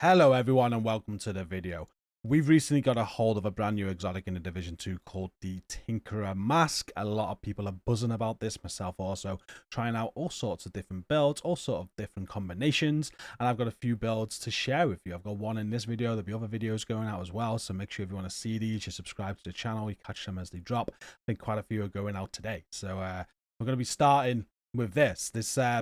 Hello everyone and welcome to the video. We've recently got a hold of a brand new exotic in the Division 2 called the Tinkerer Mask. A lot of people are buzzing about this, myself also, trying out all sorts of different builds, all sorts of different combinations, and I've got a few builds to share with you. I've got one in this video, there'll be other videos going out as well, so make sure if you want to see these, you subscribe to the channel, you catch them as they drop. I think quite a few are going out today, so we're going to be starting with this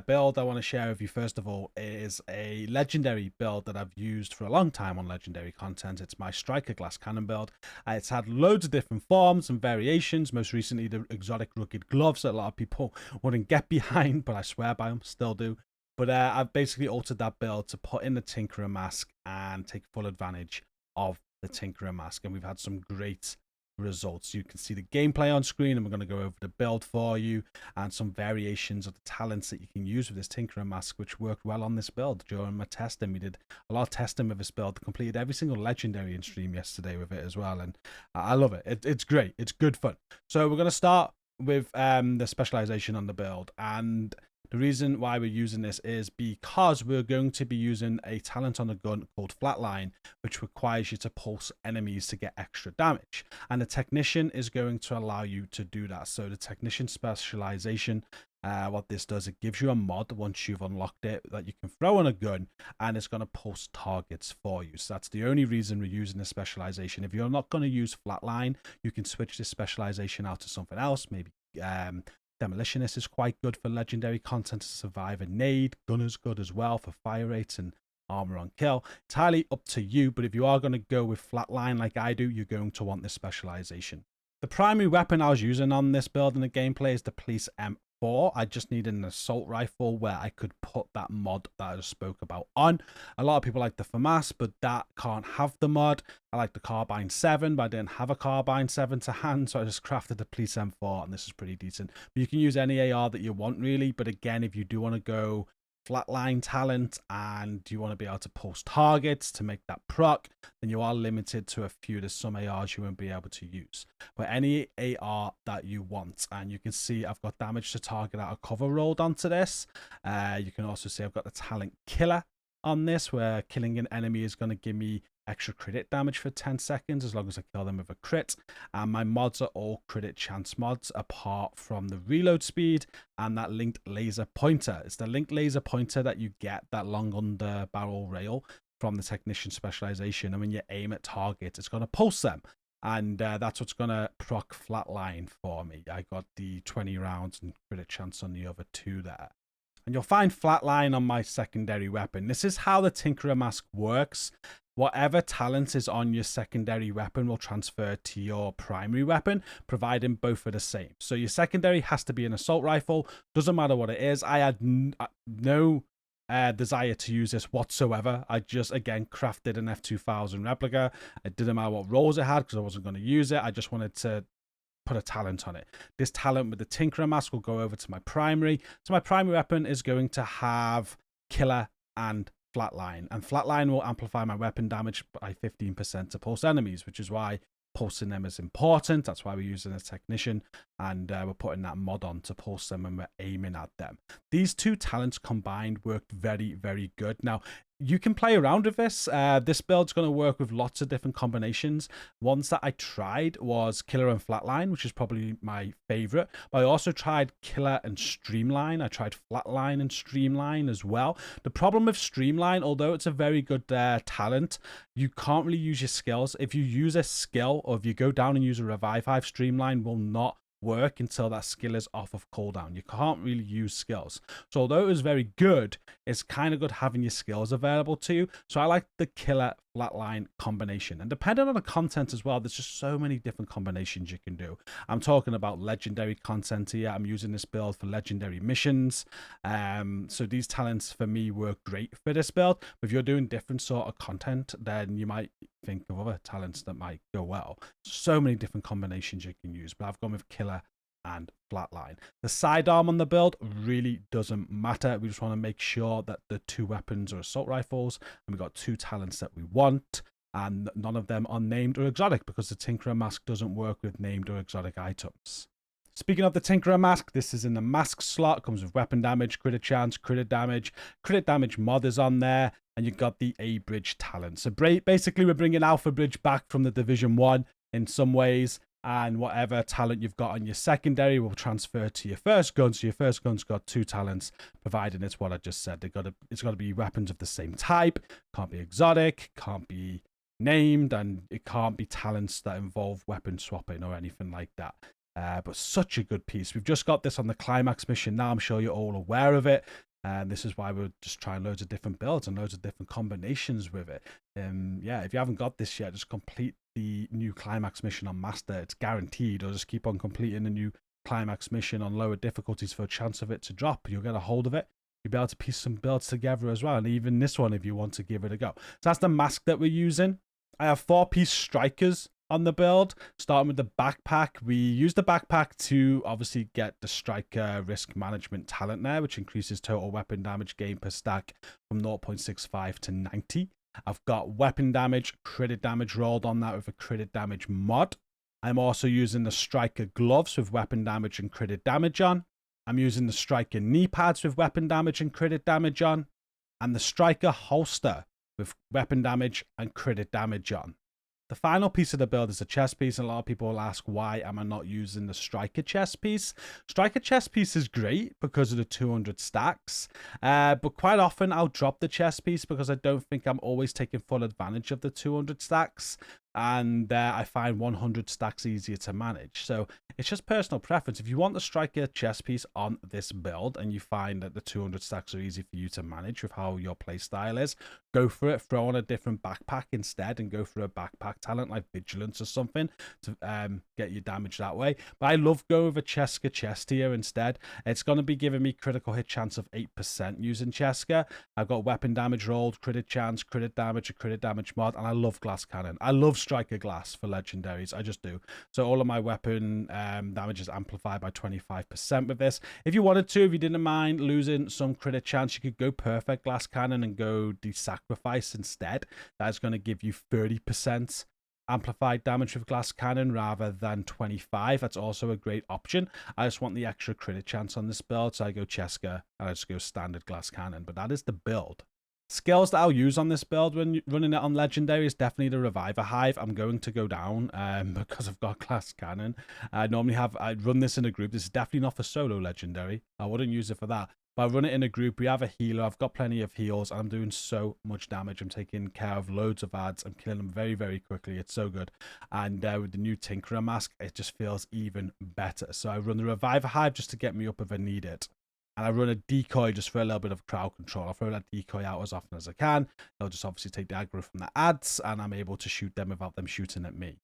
build I want to share with you. First of all, is a legendary build that I've used for a long time on legendary content. It's my striker glass cannon build. It's had loads of different forms and variations, most recently the exotic rugged gloves that a lot of people wouldn't get behind, but I swear by them, still do. But I've basically altered that build to put in the Tinkerer Mask and take full advantage of the Tinkerer Mask, and we've had some great results. You can see the gameplay on screen, and we're going to go over the build for you and some variations of the talents that you can use with this Tinkerer Mask, which worked well on this build during my testing. We did a lot of testing with this build, completed every single legendary in stream yesterday with it as well, and I love it. It's great, it's good fun. So we're going to start with the specialization on the build, and the reason why we're using this is because we're going to be using a talent on the gun called Flatline, which requires you to pulse enemies to get extra damage. And the Technician is going to allow you to do that. So the Technician specialization, what this does, it gives you a mod once you've unlocked it that you can throw on a gun, and it's going to pulse targets for you. So that's the only reason we're using this specialization. If you're not going to use Flatline, you can switch this specialization out to something else, maybe Demolitionist is quite good for legendary content to survive a nade. Gunner's good as well for fire rates and armor on kill. Entirely up to you, but if you are going to go with Flatline like I do, you're going to want this specialization. The primary weapon I was using on this build in the gameplay is the Police M4. I just needed an assault rifle where I could put that mod that I just spoke about on. A lot of people like the FAMAS, but that can't have the mod. I like the Carbine 7, but I didn't have a Carbine 7 to hand, so I just crafted the Police M4, and this is pretty decent. But you can use any AR that you want, really. But again, if you do want to go Flatline talent and you want to be able to pulse targets to make that proc, then you are limited to a few. There's some ARs you won't be able to use, but any AR that you want. And you can see I've got damage to target out of cover rolled onto this. You can also see I've got the talent Killer on this, where killing an enemy is going to give me extra crit damage for 10 seconds as long as I kill them with a crit. And my mods are all crit chance mods apart from the reload speed and that linked laser pointer. It's the linked laser pointer that you get, that long under barrel rail from the Technician specialization, and when you aim at targets, it's going to pulse them, and that's what's going to proc Flatline for me. I got the 20 rounds and crit chance on the other two there. And you'll find Flatline on my secondary weapon. This is how the Tinkerer Mask works. Whatever talent is on your secondary weapon will transfer to your primary weapon, providing both are the same. So your secondary has to be an assault rifle. Doesn't matter what it is. I had no desire to use this whatsoever. I just, again, crafted an F2000 replica. It didn't matter what rolls it had because I wasn't going to use it. I just wanted to put a talent on it. This talent with the Tinkerer Mask will go over to my primary. So my primary weapon is going to have Killer and Flatline, and Flatline will amplify my weapon damage by 15% to pulse enemies, which is why pulsing them is important. That's why we're using a Technician, and we're putting that mod on to pulse them when we're aiming at them. These two talents combined worked very, very good. Now, you can play around with this. This build's going to work with lots of different combinations. Ones that I tried was Killer and Flatline, which is probably my favorite. But I also tried Killer and Streamline. I tried Flatline and Streamline as well. The problem with Streamline, although it's a very good talent, you can't really use your skills. If you use a skill, or if you go down and use a Revive Hive, Streamline will not work until that skill is off of cooldown. You can't really use skills. So although it was very good, it's kind of good having your skills available to you. So I like the Killer Flatline combination, and depending on the content as well, there's just so many different combinations you can do. I'm talking about legendary content here. I'm using this build for legendary missions, so these talents for me work great for this build. But if you're doing different sort of content, then you might think of other talents that might go well. So many different combinations you can use, but I've gone with Killer and Flatline. The sidearm on the build really doesn't matter. We just want to make sure that the two weapons are assault rifles, and we've got two talents that we want, and none of them are named or exotic, because the Tinkerer Mask doesn't work with named or exotic items. Speaking of the Tinkerer mask, this is in the mask slot. Comes with weapon damage, crit chance, crit damage mod is on there, and you've got the A bridge talent. So basically, we're bringing Alpha Bridge back from the Division 1 in some ways, and whatever talent you've got on your secondary will transfer to your first gun. So your first gun's got 2 talents, providing it's what I just said. It's got to be weapons of the same type. Can't be exotic. Can't be named, and it can't be talents that involve weapon swapping or anything like that. But such a good piece. We've just got this on the climax mission now. I'm sure you're all aware of it. And this is why we're just trying loads of different builds and loads of different combinations with it. Yeah, if you haven't got this yet, just complete the new climax mission on Master. It's guaranteed. Or just keep on completing the new climax mission on lower difficulties for a chance of it to drop. You'll get a hold of it. You'll be able to piece some builds together as well. And even this one, if you want to give it a go. So that's the mask that we're using. I have 4-piece strikers on the build, starting with the backpack. We use the backpack to obviously get the striker risk management talent there, which increases total weapon damage gain per stack from 0.65 to 90. I've got weapon damage, crit damage rolled on that with a crit damage mod. I'm also using the striker gloves with weapon damage and crit damage on. I'm using the striker knee pads with weapon damage and crit damage on. And the striker holster with weapon damage and crit damage on. The final piece of the build is a chest piece, and a lot of people will ask, why am I not using the striker chest piece? Striker chest piece is great because of the 200 stacks, but quite often I'll drop the chest piece because I don't think I'm always taking full advantage of the 200 stacks, and I find 100 stacks easier to manage. So it's just personal preference. If you want the striker chest piece on this build and you find that the 200 stacks are easy for you to manage with how your playstyle is, go for it. Throw on a different backpack instead and go for a backpack talent like Vigilance or something to get your damage that way. But I love going with a Cheska chest here instead. It's going to be giving me critical hit chance of 8% using Cheska. I've got weapon damage rolled, crit chance, crit damage, a crit damage mod, and I love glass cannon. I love striker glass for legendaries. I just do. So all of my weapon damage is amplified by 25% with this. If you wanted to, if you didn't mind losing some crit chance, you could go perfect glass cannon and go sacrifice instead. That's going to give you 30% amplified damage with glass cannon rather than 25. That's also a great option. I just want the extra crit chance on this build, so I go Cheska and I just go standard glass cannon. But that is the build. Skills that I'll use on this build when running it on Legendary is definitely the Reviver Hive. I'm going to go down because I've got glass cannon. I run this in a group. This is definitely not for solo Legendary. I wouldn't use it for that. But I run it in a group. We have a healer. I've got plenty of heals. I'm doing so much damage. I'm taking care of loads of ads. I'm killing them very, very quickly. It's so good. And with the new Tinkerer mask, it just feels even better. So I run the Reviver Hive just to get me up if I need it. And I run a decoy just for a little bit of crowd control. I'll throw that decoy out as often as I can. They'll just obviously take the aggro from the ads, and I'm able to shoot them without them shooting at me.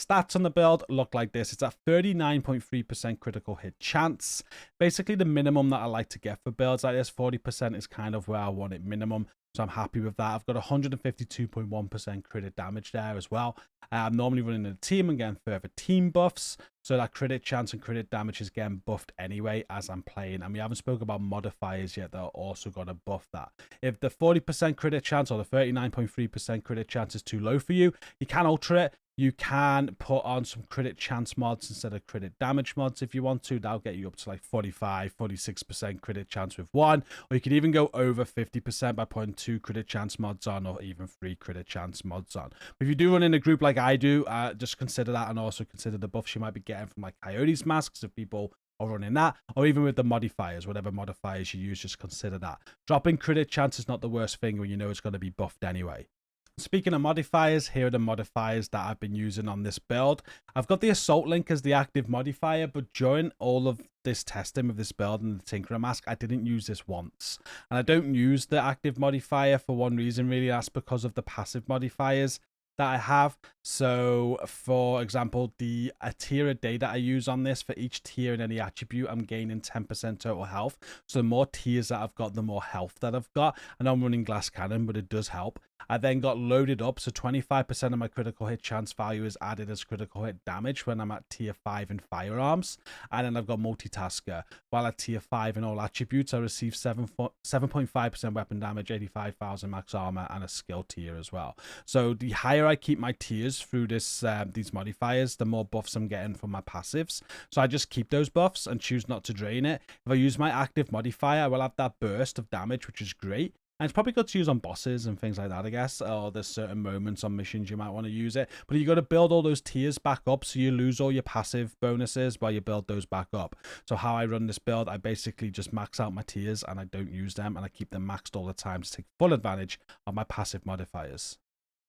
Stats on the build look like this. It's at 39.3% critical hit chance. Basically, the minimum that I like to get for builds like this, 40% is kind of where I want it minimum. So I'm happy with that. I've got 152.1% crit damage there as well. I'm normally running in a team and getting further team buffs. So that crit chance and crit damage is getting buffed anyway as I'm playing. And we haven't spoken about modifiers yet that are also going to buff that. If the 40% crit chance or the 39.3% crit chance is too low for you, you can alter it. You can put on some crit chance mods instead of crit damage mods if you want to. That'll get you up to like 45, 46% crit chance with one. Or you could even go over 50% by putting 2 crit chance mods on, or even 3 crit chance mods on. But if you do run in a group like I do, just consider that, and also consider the buffs you might be getting from like Coyote's masks if people are running that, or even with the modifiers, whatever modifiers you use, just consider that. Dropping crit chance is not the worst thing when you know it's going to be buffed anyway. Speaking of modifiers, here are the modifiers that I've been using on this build. I've got the Assault Link as the active modifier, but during all of this testing with this build and the Tinkerer mask, I didn't use this once. And I don't use the active modifier for one reason, really. That's because of the passive modifiers that I have. So, for example, the tier a day that I use on this, for each tier in any attribute, I'm gaining 10% total health. So the more tiers that I've got, the more health that I've got. And I'm running glass cannon, but it does help. I then got loaded up, so 25% of my critical hit chance value is added as critical hit damage when I'm at tier 5 in firearms. And then I've got multitasker. While at tier 5 in all attributes, I receive 7.5% weapon damage, 85,000 max armor, and a skill tier as well. So the higher I keep my tiers through these modifiers, the more buffs I'm getting from my passives. So I just keep those buffs and choose not to drain it. If I use my active modifier, I will have that burst of damage, which is great. And it's probably good to use on bosses and things like that, I guess. Or there's certain moments on missions you might want to use it. But you got to build all those tiers back up so you lose all your passive bonuses while you build those back up. So how I run this build, I basically just max out my tiers and I don't use them. And I keep them maxed all the time to take full advantage of my passive modifiers.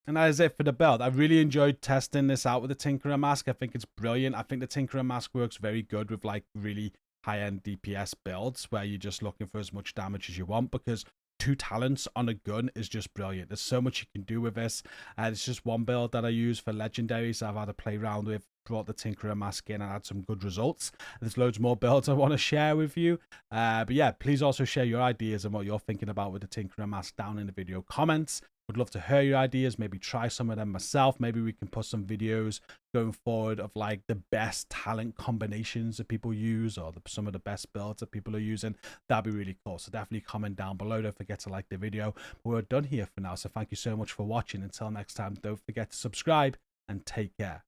And that is it for the build. I really enjoyed testing this out with the Tinkerer Mask. I think it's brilliant. I think the Tinkerer Mask works very good with like really high-end DPS builds where you're just looking for as much damage as you want, because 2 talents on a gun is just brilliant. There's so much you can do with this. It's just one build that I use for legendaries I've had to play around with, brought the Tinkerer Mask in and had some good results. There's loads more builds I want to share with you. But yeah, please also share your ideas and what you're thinking about with the Tinkerer Mask down in the video comments. Would love to hear your ideas, maybe try some of them myself. Maybe we can put some videos going forward of like the best talent combinations that people use, or some of the best builds that people are using. That'd be really cool. So definitely comment down below. Don't forget to like the video. We're done here for now. So thank you so much for watching. Until next time, don't forget to subscribe and take care.